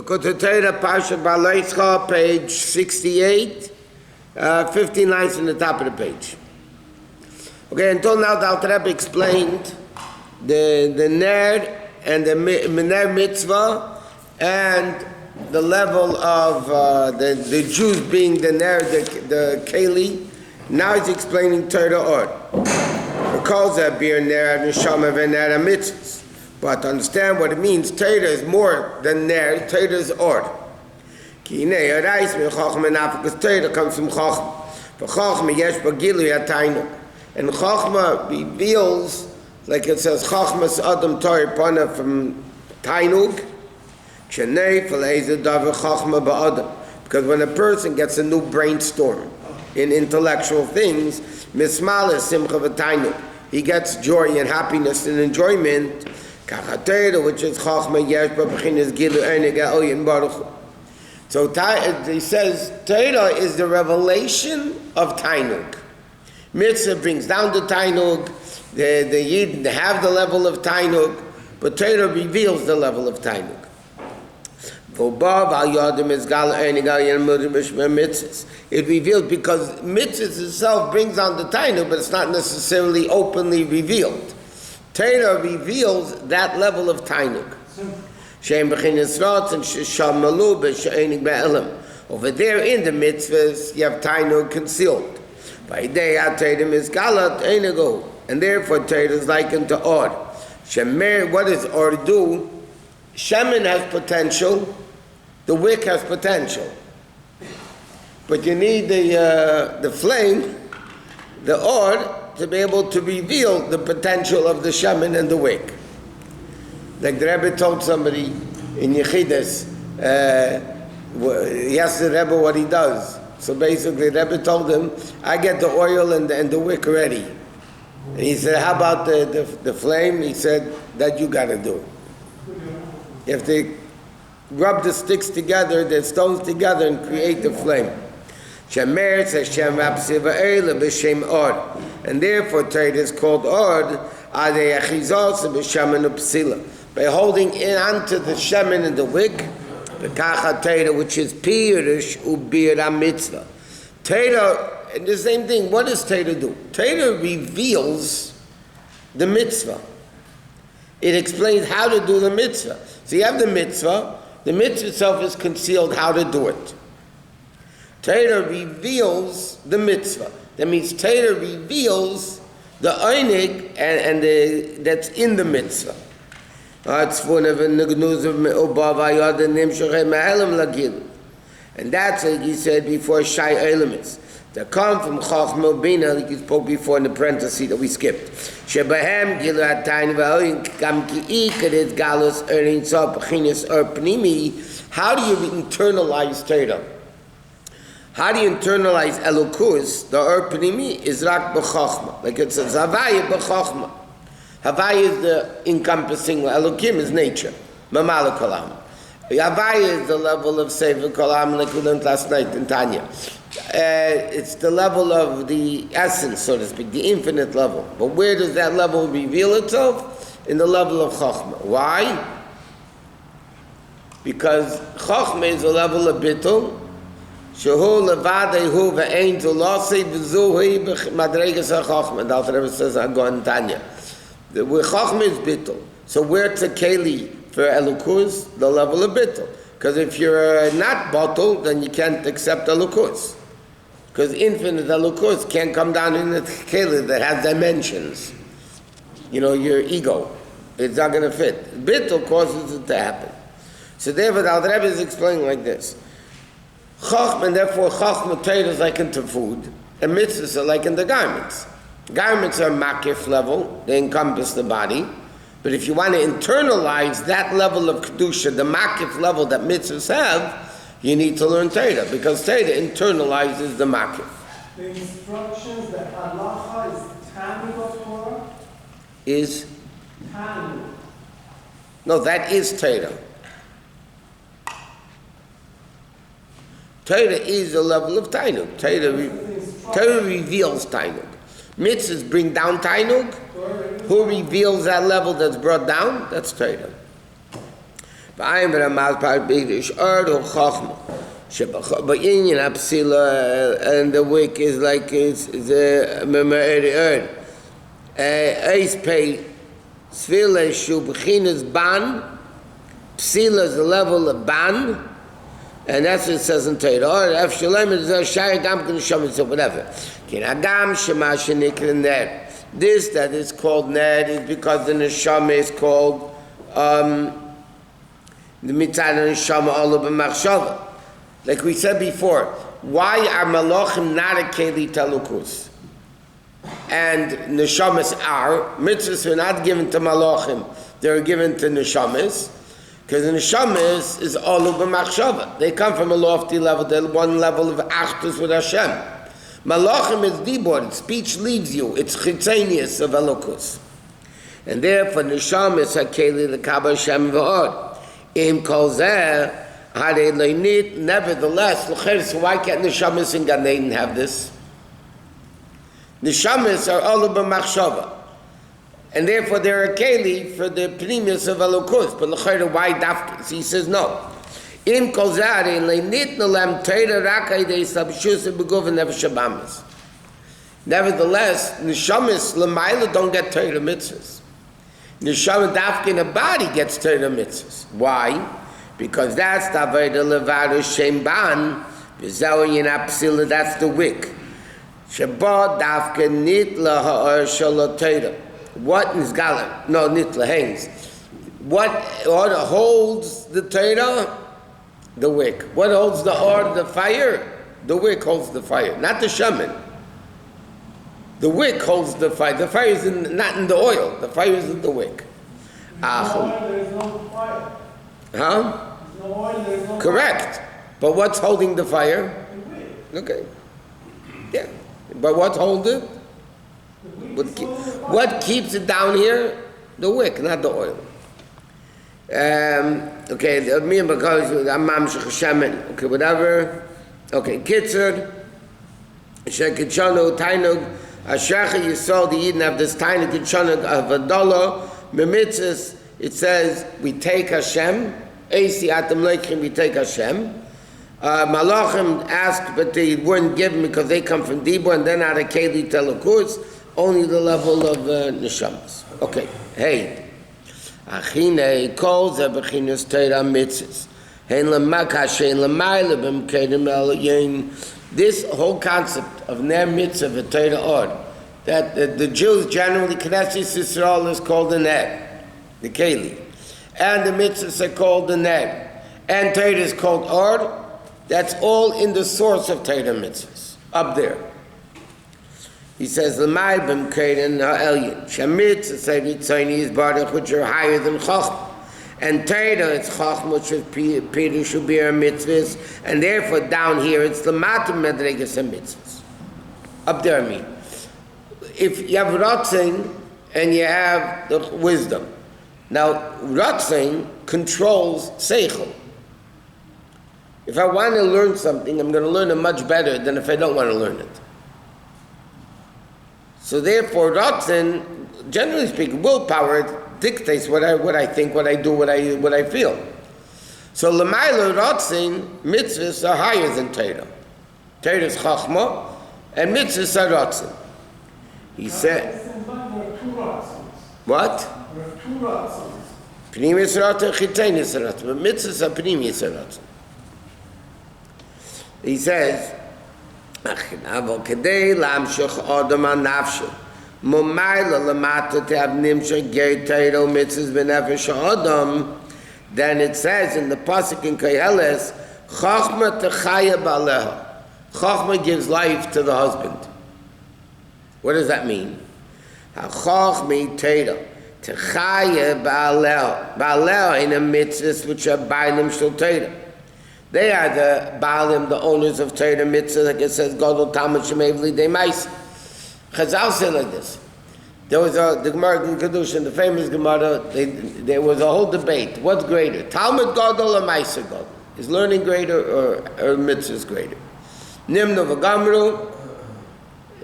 Likutei Torah, Parsha Behalotcha, page 68, 15 lines from the top of the page. Okay, until now the Alter Rebbe explained the ner and the ner mitzvah and the level of the Jews being the ner, the keli. Now he's explaining Torah or. He calls that beer ner neshama v'ner mitzvahs. But to understand what it means, Torah is more than ner. Torah is or. Because Torah comes from Chachma. But Chachma yesh b'gilui hatainuk. And Chachma reveals, like it says, Chachmas Adam Torah Pana from Tainug. Because when a person gets a new brainstorm in intellectual things, Mismala Simcha v'Tainug, he gets joy and happiness and enjoyment. Which is Chachma yesh b'chinas gilu einig ha'oyin baruch. So he says Torah is the revelation of Tainug. Mitzvah brings down the Tainug, the Yid have the level of Tainug, but Torah reveals the level of Tainug. It reveals because mitzvahs itself brings down the Tainug, but it's not necessarily openly revealed. Torah reveals that level of Tainug. Over there in the mitzvahs, you have Tainug concealed. By day, Torah is galat einigo, and therefore Torah is likened to or. Shemer, what does or do? Shemen has potential, the wick has potential, but you need the flame, the or, to be able to reveal the potential of the shemen and the wick. Like the Rebbe told somebody in Yechidus, he asked the Rebbe what he does. So basically, the Rebbe told him, I get the oil and the wick ready. And he said, how about the flame? He said, that you got to do. If they rub the sticks together, the stones together, and create the flame. Shemer says, Shem Rapsiva Eila b'Shem Or. And therefore, Torah is called Or, Adei Achizos b'Shemen u'Psila. By holding in onto the shemen and the wick, the Kacha Torah, which is Pirush Ubira Mitzvah. Torah, and the same thing, what does Torah do? Torah reveals the mitzvah. It explains how to do the mitzvah. So you have the mitzvah itself is concealed how to do it. Torah reveals the mitzvah. That means Torah reveals the einig and that's in the mitzvah. And that's like he said before, Shai Elemis. That come from Chachma Bina, like you spoke before in the parenthesis that we skipped. Shebahem Gilu Hatayin V'Oyin Kam Ki Ikadet Galus Erin Sop Chinis Or Pnimi. How do you internalize Torah? How do you internalize Elokus? The Or Pnimi is Rak B'Chachma. Like it says, Havaya B'Chachma. Havaya is the encompassing, Elokim is nature. Mamala Kolam. Havaya is the level of Sefer Kolam, like we learned last night in Tanya. It's the level of the essence, so to speak, the infinite level. But where does that level reveal itself? In the level of Chachma. Why? Because Chachma is a level of Bittul. Shehu levadehu ve'ein zulasi v'zuhi b'madregas ha'Chachma. The Alter Rebbe says, I go in Tanya. The Chachma is Bittul. So where's the Keli for Elukus? The level of Bittul. Because if you're not Batul, then you can't accept Elukus. Because infinite Elukus can't come down in the Keli that has dimensions. You know, your ego. It's not going to fit. Bittul causes it to happen. So therefore, the Alter Rebbe is explaining like this. Chachma, and therefore Chachma Torah is like into food, and mitzvahs are like in the garments. Garments are makif level, they encompass the body. But if you want to internalize that level of kedusha, the makif level that mitzvahs have, you need to learn Torah, because Torah internalizes the makif. The instructions that halacha is Tanug of Torah? Is? Tanug. No, that is Torah. Torah is a level of Tainug. Torah reveals Tainug. Mitzvahs bring down Tainug. Who reveals that level that's brought down? That's Torah. V'ayim v'ramaz par b'Yiddish ard hu chachma. Ba'inyan apsila, and the wick is like it's a me'eri ard. Eis pei tzvila shu b'chinas ban. Psila is the level of ban. And that's what it says in Torah. Or F Shalem is a Shai Gam Kin Neshama, so whatever. Kin Agam Shema Shenikra Ner. This that is called Ner is because the Neshama is called the Mitzad Neshama Olah B'Machshava. Like we said before, why are Malachim not a Keli Talukus? And Neshamas are. Mitzvahs are not given to Malachim, they're given to Neshamas. Because the neshamas is all over machshava. They come from a lofty level, they're one level of achdus with Hashem. Malachim is dibor, speech leaves you. It's chitzenius of elokus. And therefore, neshamas hakeli l'kaba Hashem v'od. Im kol zeh, harei leinit, nevertheless, so why can't neshamas in Gan Eden have this? Neshamas are all over machshava. And therefore they're a keli for the pneumius of Elokus. But l'chayra, why dafkis? So he says no. Im kol zari le'nitna lam teira rakai de sabshus beguv nefesh shabamas. Nevertheless, neshamas l'mayla don't get teira mitzvahs. Neshama dafka in a body gets teira mitzvahs. Why? Because that's the avodah levaru shem ban v'zau apsila. That's the wick. Shabbat dafka nitla ha'or shalot teira. What is galam? No, nitla hangs. What order holds the Torah? The wick. What holds the order? The fire? The wick holds the fire, not the shaman. The wick holds the fire. The fire is not in the oil. The fire is in the wick. There is no fire. Huh? There's no oil, there is no Correct. Fire. But what's holding the fire? The wick. Okay. Yeah. But what holds it? What keeps it down here? The wick, not the oil. Okay, me and because I'm mamshach shaman. Okay, whatever. Okay, kitzer. Shekitchanu tainug. Ashracha Yisrael, the Yidden have this tainug kitchanu of Adolo. Memitzis, it says we take Hashem. Eisi atam leichim, we take Hashem. Malachim asked, but they weren't given because they come from Dibur and then out of Keli Telukus. Only the level of neshamas. Okay. Hey. Achine calls a bechinas Torah mitzvahs. Hein lemakash hein lemayla b'mkedem el yin. This whole concept of ner mitzvah v'Torah or that the Jews generally Knesset Yisrael is called the ner, the keli, and the mitzvahs are called the ner, and Torah is called or. That's all in the source of Torah mitzvahs up there. He says, "L'may b'mkein ha'elyin shamitz tzayni is barach which are higher than chachma, and Torah it's chachma which is pirush ubir mitzvahs, and therefore down here it's l'matim medregas mitzvahs. Up there, I mean, if you have rotzing and you have the wisdom, now rotzing controls seichel. If I want to learn something, I'm going to learn it much better than if I don't want to learn it. So therefore, Ratzin, generally speaking, willpower dictates what I think, what I do, what I feel. So L'mayla Ratzin, mitzvahs are higher than Torah. Torah is Chachma, and mitzvahs are Ratzin. He said, what? There are two Ratzins. Pnimius Ratzin, Chitenius Ratzin, but mitzvahs are Pnimius Ratzin. He says, then it says in the pasuk in Koheles, Chachma techaya ba'aleha. Chachma gives life to the husband. What does that mean? Chachma Torah techaya ba'aleha. Ba'aleha in a mitzvahs which are bailim shel Torah. They are the Baalim, the owners of Torah Mitzvah, like it says, Godol Talmud Shemevli De Mais. Chazal said like this. There was the Gemara in Kedushin, the famous Gemara, there was a whole debate. What's greater, Talmud Godol or Meiser Godol? Is learning greater or Mitzvah is greater? Nimnu V'Gamru,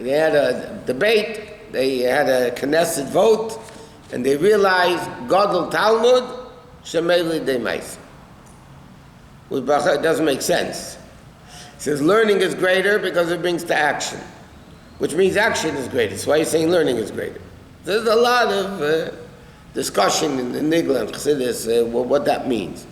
they had a debate, they had a Knesset vote, and they realized Godol Talmud Shemevli De Mais. It doesn't make sense. He says learning is greater because it brings to action, which means action is greater. That's why he's saying learning is greater. There's a lot of discussion in the Nigla and Chassidus what that means.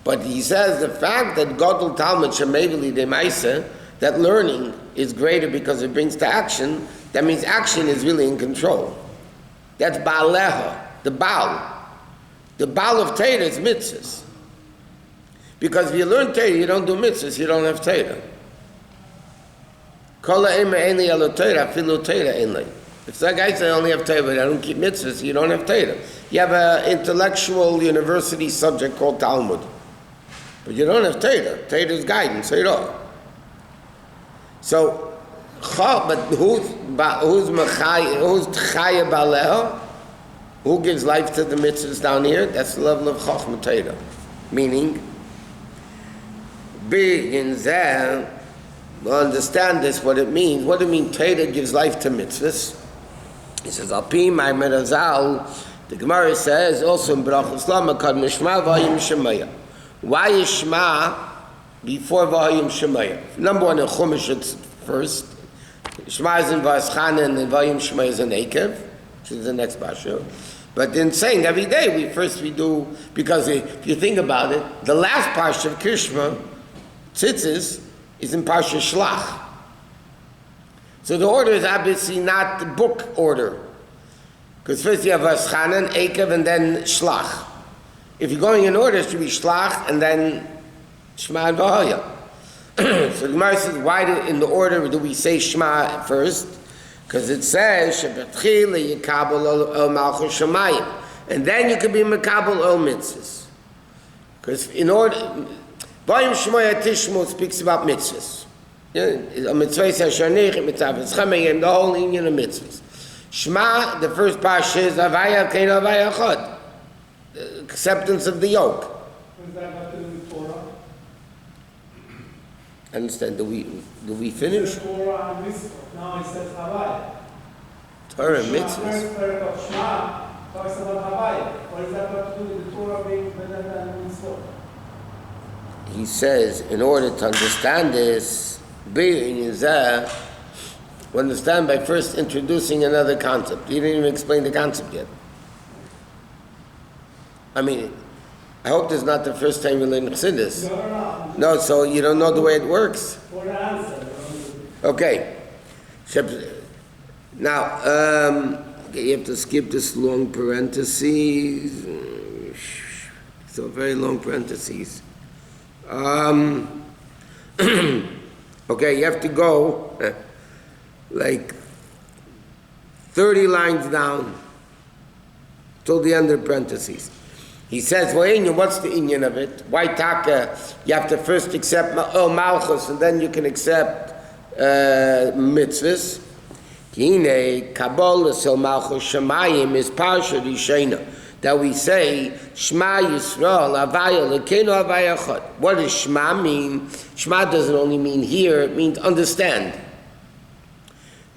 But he says the fact that Gadol Talmud Shemeveli de Maisa, that learning is greater because it brings to action, that means action is really in control. That's Baaleha, the Baal. The Baal of Torah is mitzvahs. Because if you learn Torah, you don't do mitzvahs, you don't have Torah. If that guy says I only have Torah, but I don't keep mitzvahs, you don't have Torah. You have an intellectual university subject called Talmud. But you don't have Torah. Torah is guidance, Torah. So, but who's Chaya Baleha? Who gives life to the mitzvahs down here? That's the level of Chochmah Torah. Meaning, big in Zeh, we'll understand this, what it means. What do you mean Torah gives life to mitzvahs? He says, Alpi my merazal, the Gemara says, also in Berachos Lama, Kad Mishma V'Hayim Shemaya. Why is Shema before V'Hayim Shemaya? Number one, in Chumash it's first. Shema is in Vaschana and then V'Hayim Shemaya is in Ekev, which is the next Basha. But in saying every day, we do, because if you think about it, the last Parsha of Krishma, Tzitzis, is in Parsha Shlach. So the order is obviously not the book order. Because first you have Vaschana and Ekev and then Shlach. If you're going in order, it should be Shlach and then Shema and V'Haya. So the Gemara says, why in the order do we say Shema first? Because it says, Shebetchil yikabel el malchus shamayim. And then you can be mekabel el mitzvahs. Because in order, Vayim Shemaya Tishmo speaks about mitzvahs. A mitzvah says, Shanich, mitzvah, the whole union of mitzvahs. Shema, the first parsha is Avaya Kein Avaya Chod. Acceptance of the yoke. What is that about the Torah? Understand? Do we finish? Torah and mitzvah. Now it says Havaya. Torah and mitzvahs. First part of Shema talks about Havaya. What is that about to do with the Torah being better than mitzvah? He says, in order to understand this, we understand by first introducing another concept. He didn't even explain the concept yet. I mean, I hope this is not the first time you learn Chassidus. No, so you don't know the way it works. Okay. Now, you have to skip this long parentheses. So very long parentheses. Okay, you have to go like 30 lines down till the end of the parentheses. He says, well, what's the inyan of it? Why taka? You have to first accept Malchus and then you can accept mitzvahs. Kine Kabbalah Sel Malchus Shemayim is Parsha Rishena. That we say, Shema Yisrael, Avaya, Lekenu Avaya Chod. What does Shema mean? Shema doesn't only mean hear, it means understand.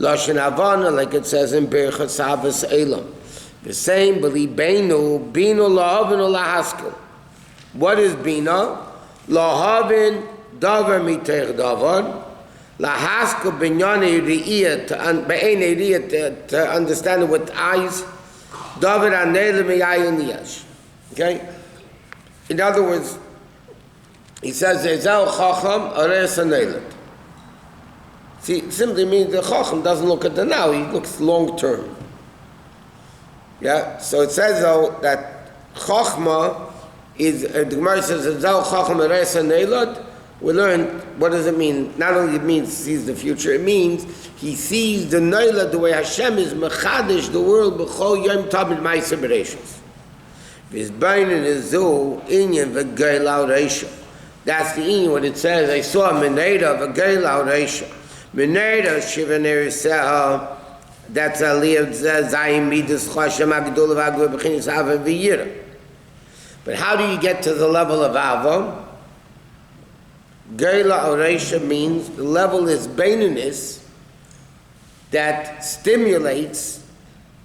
Lashon Havana, like it says in Berachos Havas Elam. The same, believe Beinu, Binu Lahavin Lahaskel. What is Bina? Lahavin, Davar Miteich Davar. Lahaskel Binyane Riyah, to understand it with eyes. David Anel Miyayin Yash. Okay? In other words, he says, Ezel Chacham Ares Anelet. See, it simply means the Chacham doesn't look at the now, he looks long term. Yeah? So it says though that Chachma is, the Gemara says, Ezel Chacham Ares Anelet. We learned, what does it mean? Not only it means sees the future, it means he sees the Noila the way Hashem is mechadish the world b'chol yom tabid ma'aseh bereshis. V'izbayin nizu inyan v'geilau reisha. That's the inyan what it says. I saw a meneda v'geilau reisha. Meneda shivanei seha. That's aliyah zayim midas chashem agdol v'agvah b'chinis ava v'yira. But how do you get to the level of ava? Geila Oreisha means the level is beinunis that stimulates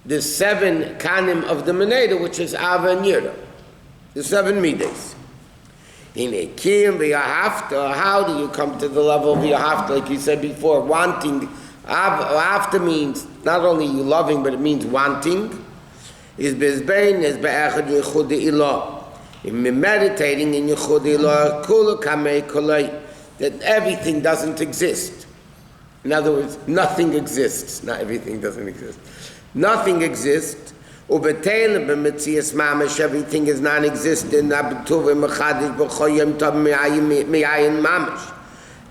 the 7 kanim of the Meneda, which is Ava and Yira, the 7 midas. In a kiyum v'yahavta, how do you come to the level of v'yahavta, like you said before, wanting? After means not only you loving, but it means wanting. Is bezbein is be'echad yichud ilah. In meditating in yichud ilah, kula kamei kolay, that everything doesn't exist. In other words, nothing exists. Not everything doesn't exist. Nothing exists. Ubetel b'metzias mamash, everything is non-existent. Abtuv mechadish b'choyim tav mi'ayin mamash.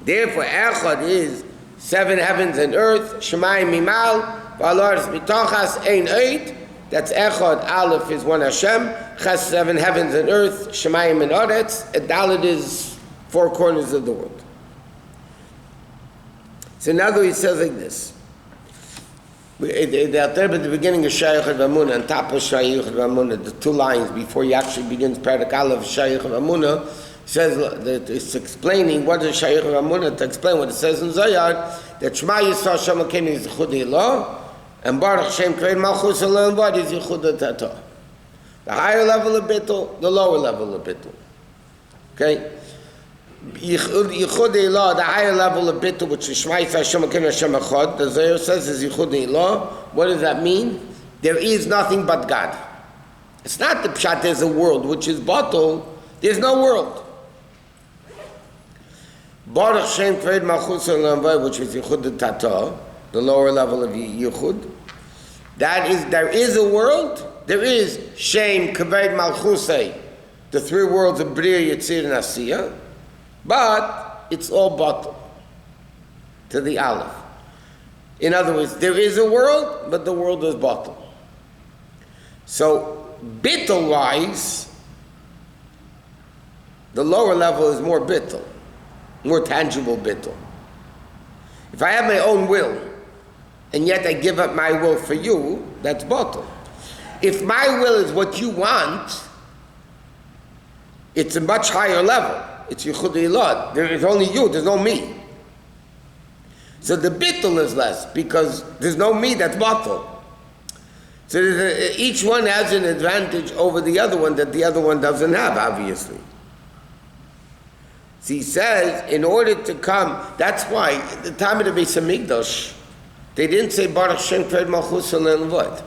Therefore, echad is 7 heavens and earth. Shemayim mimal, v'alaris b'tochas ein oid. That's echad. Aleph is one Hashem. Ches 7 heavens and earth. Shemayim and oretz. And Dalet is 4 corners of the world. So now he says like this. At the beginning of Shayach V'Amunah, on top of Shayach V'Amunah, the 2 lines before he actually begins Perek Aleph Shayach V'Amunah, says that it's explaining what is Shayach V'Amunah, to explain what it says in Zohar, that Shema Yisrael Shem Elokeinu is Yichud Ilah, and Baruch Shem Kavod Malchus Elohim V'ad is Yichud Tatah. The higher level of Bittul, the lower level of Bittul. Okay? Yichud Ilah, the higher level of Bittul, which is Shema Yisrael Shem Elokeinu Hashem Echad, the Zohar says is Yichud Ilah. What does that mean? There is nothing but God. It's not the pshat there's a world, which is batul. There's no world. Baruch Shem Kavod Malchus Elohim V'ad, which is Yichud Tatah, the lower level of Yichud. That is, there is a world. There is Shem Kavod Malchusei, the 3 worlds of Bria, Yitzir, and Asiyah. But it's all batul to the Aleph. In other words, there is a world, but the world is batul. So, bittul-wise, the lower level is more bittul, more tangible bittul. If I have my own will, and yet I give up my will for you, that's batul. If my will is what you want, it's a much higher level. It's Yichud Ilah. There is only you, there's no me. So the bittul is less, because there's no me, that's batul. So each one has an advantage over the other one that the other one doesn't have, obviously. So he says, in order to come, that's why, at the time of the Beis HaMikdash, they didn't say Baruch Shem Kavod Malchus Elohim V'ad.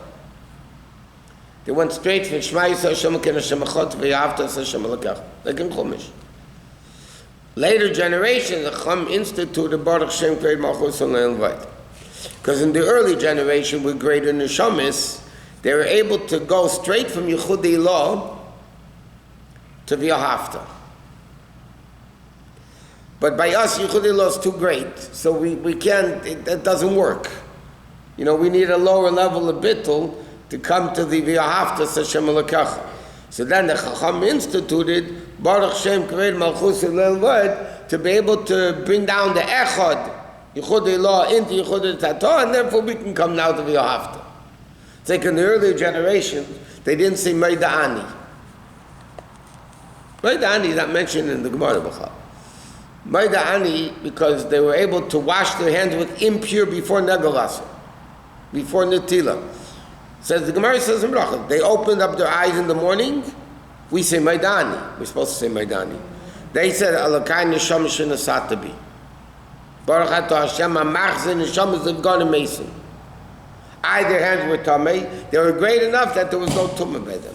They went straight for Shema Yisrael Hashem Elokeinu Hashem Echad V'Yahavta Hashem Elokecha, like in Chumash. Later generations, the Chum instituted Baruch Shem Kavod Malchus Elohim V'ad. Because in the early generation, with greater neshamis, they were able to go straight from Yichud Ilah to V'Yahavta. But by us, Yichud Ilah is too great, so we can't, that doesn't work. You know, we need a lower level of bittul to come to the V'Yahavta Hashem Elokecha. So then the Chacham instituted Baruch Shem Kavod Malchus Elohim V'ad to be able to bring down the Echad, Yichud Ilah, into Yichud Tatah, and therefore we can come now to V'Yahavta. It's like in the earlier generation, they didn't say Maida'ani. Maida'ani is not mentioned in the Gemara B'chal. Maida'ani, because they were able to wash their hands with impure before Negalasa, before Netila. Says the Gemara says in Bracha, they opened up their eyes in the morning, we say Maidani. We're supposed to say Maidani. They said, Alakai Neshama Shenasatabi. Baruch Atah Hashem HaMachzeh Neshamas of God and Mason. Their hands were tamei. They were great enough that there was no tumah by them.